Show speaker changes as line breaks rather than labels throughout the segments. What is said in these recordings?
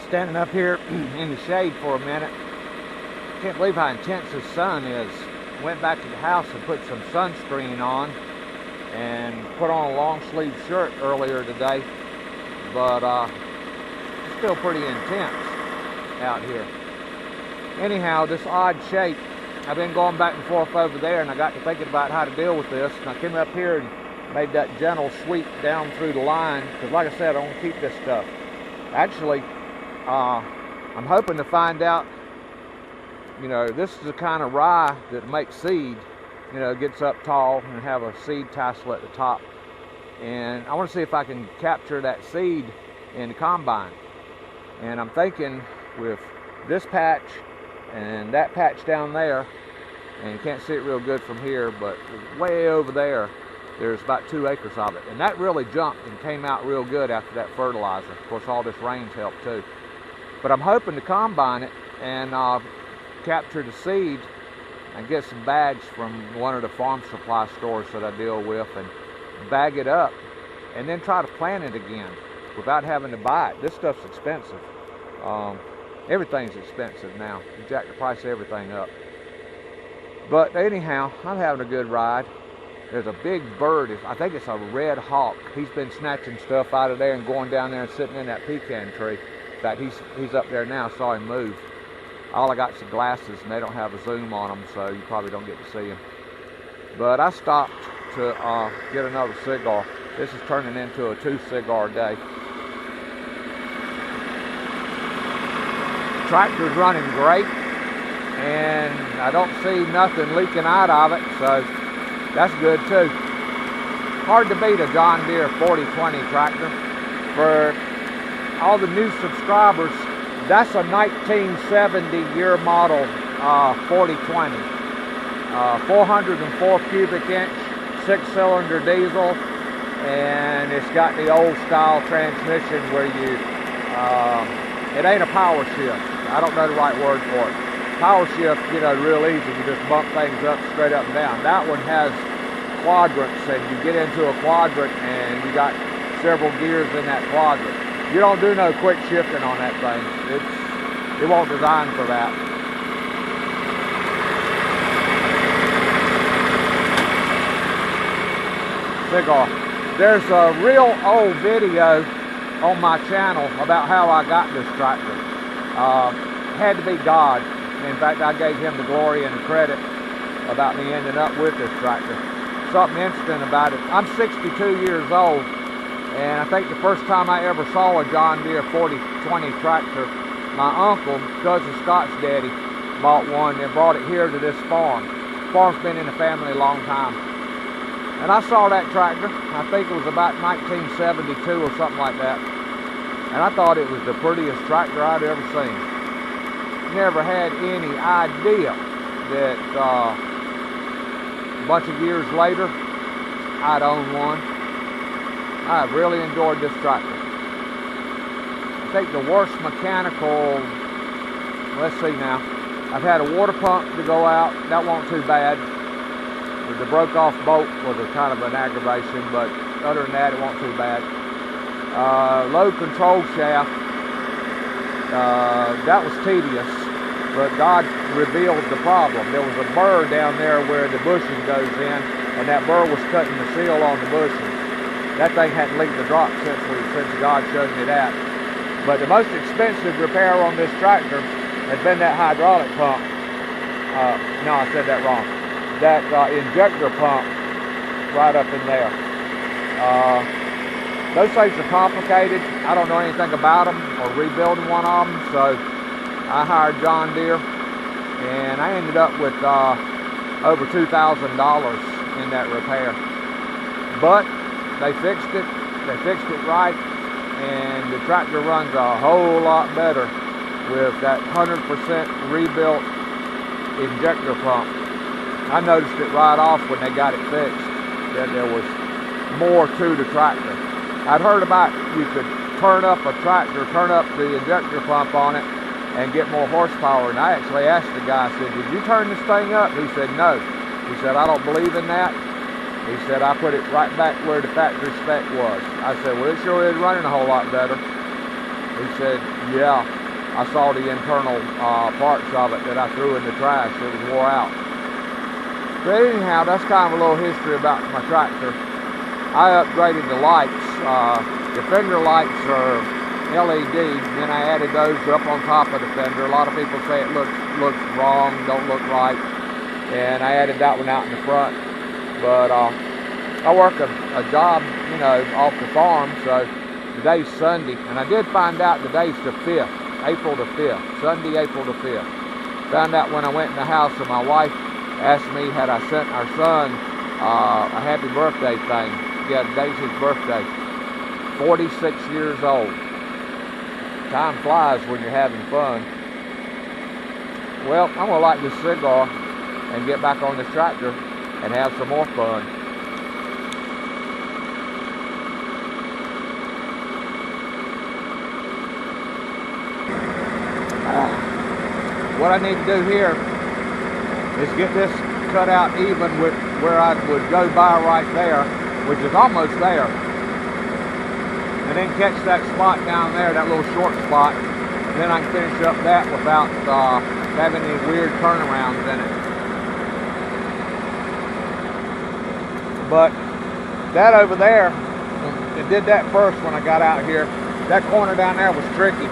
standing up here in the shade for a minute. Can't believe how intense the sun is. Went back to the house and put some sunscreen on and put on a long sleeve shirt earlier today, but it's still pretty intense out here. Anyhow, this odd shape, I've been going back and forth over there, and I got to thinking about how to deal with this, and I came up here and made that gentle sweep down through the line, because like I said, I want to keep this stuff. Actually, I'm hoping to find out, you know, this is the kind of rye that makes seed, you know, gets up tall and have a seed tassel at the top. And I want to see if I can capture that seed in the combine. And I'm thinking with this patch and that patch down there, and you can't see it real good from here, but way over there, there's about 2 acres of it. And that really jumped and came out real good after that fertilizer. Of course, all this rain's helped too. But I'm hoping to combine it and capture the seed and get some bags from one of the farm supply stores that I deal with and bag it up and then try to plant it again without having to buy it. This stuff's expensive. Everything's expensive now. You jack the price of everything up. But anyhow, I'm having a good ride. There's a big bird, I think it's a red hawk. He's been snatching stuff out of there and going down there and sitting in that pecan tree. In fact, he's up there now. I saw him move. All I got is glasses and they don't have a zoom on them, so you probably don't get to see him. But I stopped to get another cigar. This is turning into a 2-cigar day. Tractor's running great, and I don't see nothing leaking out of it, so that's good too. Hard to beat a John Deere 4020 tractor. For all the new subscribers, that's a 1970 year model 4020. 404 cubic inch, 6-cylinder diesel, and it's got the old style transmission where you, it ain't a power shift. I don't know the right word for it. Power shift, you know, real easy. You just bump things up, straight up and down. That one has quadrants, and you get into a quadrant and you got several gears in that quadrant. You don't do no quick shifting on that thing. It won't design for that. Cigar. There's a real old video on my channel about how I got this tractor. Had to be God. In fact, I gave him the glory and the credit about me ending up with this tractor. Something interesting about it. I'm 62 years old, and I think the first time I ever saw a John Deere 4020 tractor, my uncle, cousin Scott's daddy, bought one and brought it here to this farm. The farm's been in the family a long time. And I saw that tractor, I think it was about 1972 or something like that. And I thought it was the prettiest tractor I'd ever seen. Never had any idea that a bunch of years later, I'd own one. I really enjoyed this tractor. I think the worst mechanical, let's see now, I've had a water pump to go out. That wasn't too bad. The broke off bolt was a kind of an aggravation, but other than that, it wasn't too bad. Load control shaft, that was tedious, but God revealed the problem. There was a burr down there where the bushing goes in, and that burr was cutting the seal on the bushing. That thing hadn't leaked a drop since God showed me that. But the most expensive repair on this tractor has been that hydraulic pump. No, I said that wrong. That injector pump right up in there. Those things are complicated. I don't know anything about them or rebuilding one of them, so I hired John Deere, and I ended up with over $2,000 in that repair. But they fixed it. They fixed it right, and the tractor runs a whole lot better with that 100% rebuilt injector pump. I noticed it right off when they got it fixed that there was more to the tractor. I'd heard about you could turn up a tractor, turn up the injector pump on it, and get more horsepower. And I actually asked the guy, I said, "Did you turn this thing up?" He said, "No." He said, "I don't believe in that." He said, "I put it right back where the factory spec was." I said, "Well, it sure is running a whole lot better." He said, yeah, I saw the internal parts of it that I threw in the trash. It was wore out. But anyhow, that's kind of a little history about my tractor. I upgraded the lights. The fender lights are LED, then I added those up on top of the fender. A lot of people say it looks wrong, don't look right, and I added that one out in the front. But I work a job, you know, off the farm, so today's Sunday, and I did find out today's the 5th, April the 5th, Sunday, April the 5th. Found out when I went in the house, and my wife asked me had I sent our son a happy birthday thing. Yeah, today's his birthday. 46 years old. Time flies when you're having fun. Well, I'm gonna light this cigar and get back on this tractor and have some more fun. What I need to do here is get this cut out even with where I would go by right there, which is almost there. And then catch that spot down there, that little short spot. And then I can finish up that without having any weird turnarounds in it. But that over there, I did that first when I got out here. That corner down there was tricky.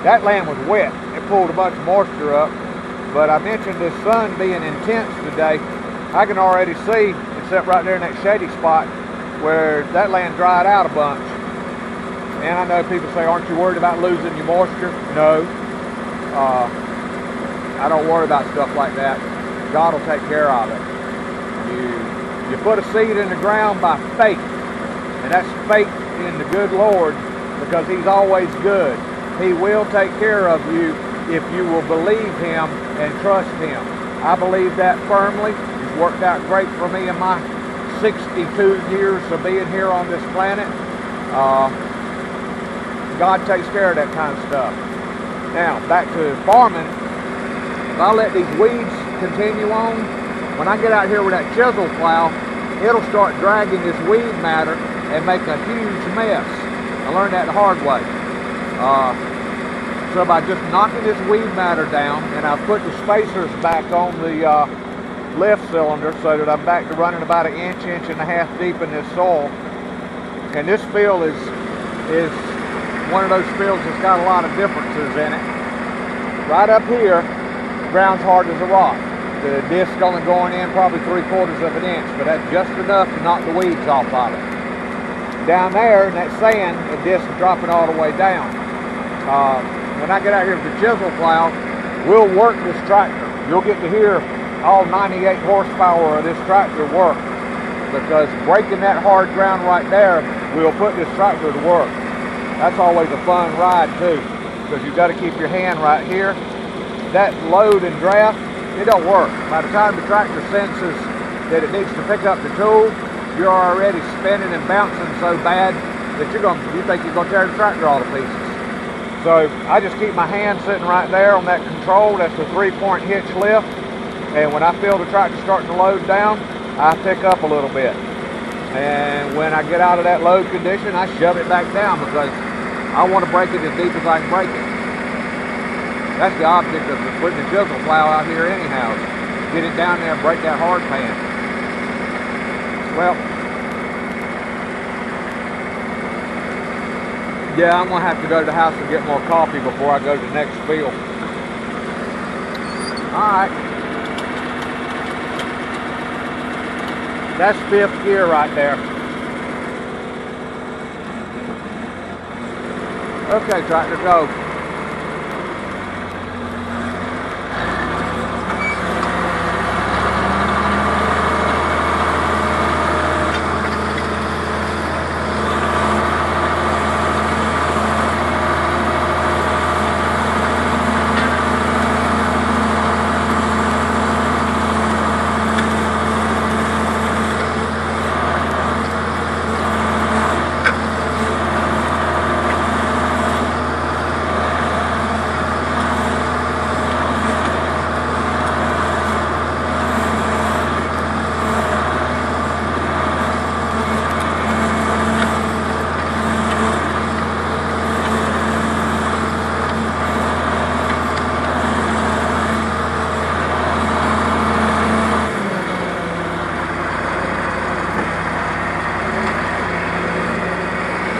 That land was wet. It pulled a bunch of moisture up. But I mentioned the sun being intense today. I can already see, except right there in that shady spot, where that land dried out a bunch. And I know people say, aren't you worried about losing your moisture? No. I don't worry about stuff like that. God will take care of it. You put a seed in the ground by faith. And that's faith in the good Lord, because He's always good. He will take care of you if you will believe Him and trust Him. I believe that firmly. It's worked out great for me in my 62 years of being here on this planet. God takes care of that kind of stuff. Now, back to farming. If I let these weeds continue on, when I get out here with that chisel plow, it'll start dragging this weed matter and make a huge mess. I learned that the hard way. So by just knocking this weed matter down, and I've put the spacers back on the lift cylinder so that I'm back to running about an inch and a half deep in this soil. And this field is one of those fields that's got a lot of differences in it. Right up here, ground's hard as a rock. The disc only going in probably 3/4 of an inch, but that's just enough to knock the weeds off of it. Down there in that sand, the disc is dropping all the way down. When I get out here with the chisel plow, we'll work this tractor. You'll get to hear all 98 horsepower of this tractor work, because breaking that hard ground right there will put this tractor to work. That's always a fun ride too, because you've got to keep your hand right here. That load and draft, it don't work. By the time the tractor senses that it needs to pick up the tool, you're already spinning and bouncing so bad that you think you're gonna tear the tractor all to pieces. So I just keep my hand sitting right there on that control. That's the 3-point hitch lift. And when I feel the tractor starting to load down, I pick up a little bit. And when I get out of that load condition, I shove it back down, because I want to break it as deep as I can break it. That's the object of putting the chisel plow out here anyhow. Get it down there and break that hard pan. Well, yeah, I'm going to have to go to the house and get more coffee before I go to the next field. Alright. That's 5th gear right there. Okay, tractor, go.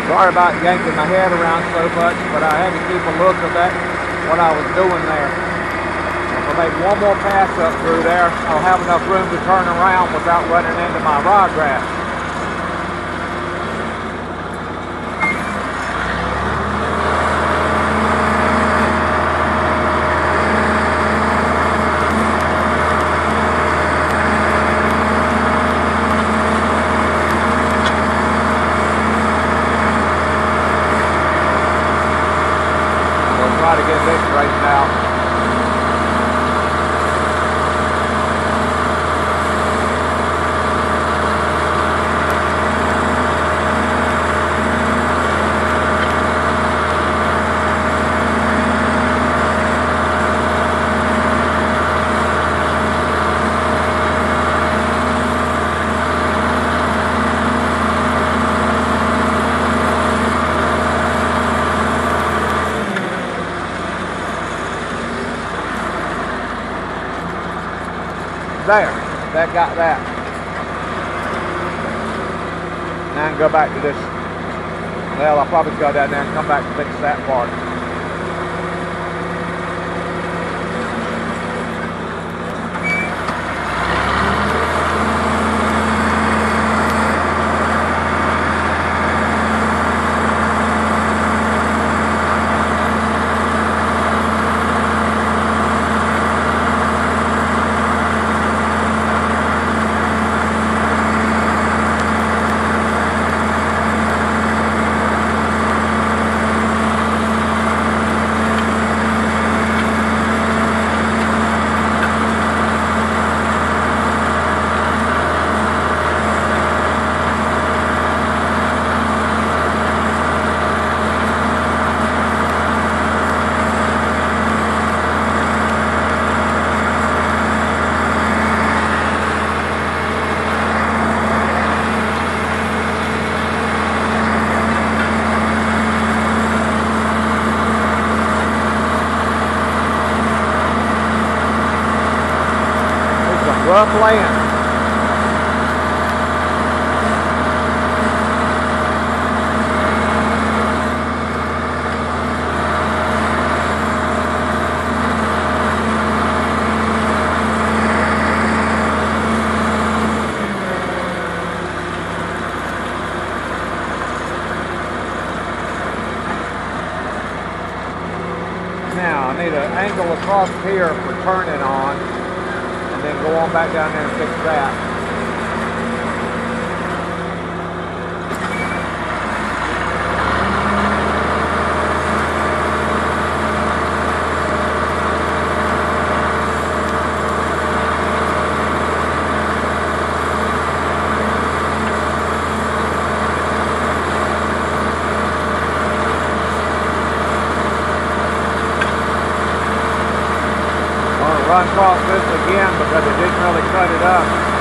Sorry about yanking my head around so much, but I had to keep a look at what I was doing there. If I make one more pass up through there, I'll have enough room to turn around without running into my ryegrass. Try to get this straightened out. There, that got that. Now I can go back to this. Well, I'll probably go down there and come back and fix that part. Rough land. Now I need an angle across here for turning on. Then go on back down there and fix that. Run across this again because it didn't really cut it up.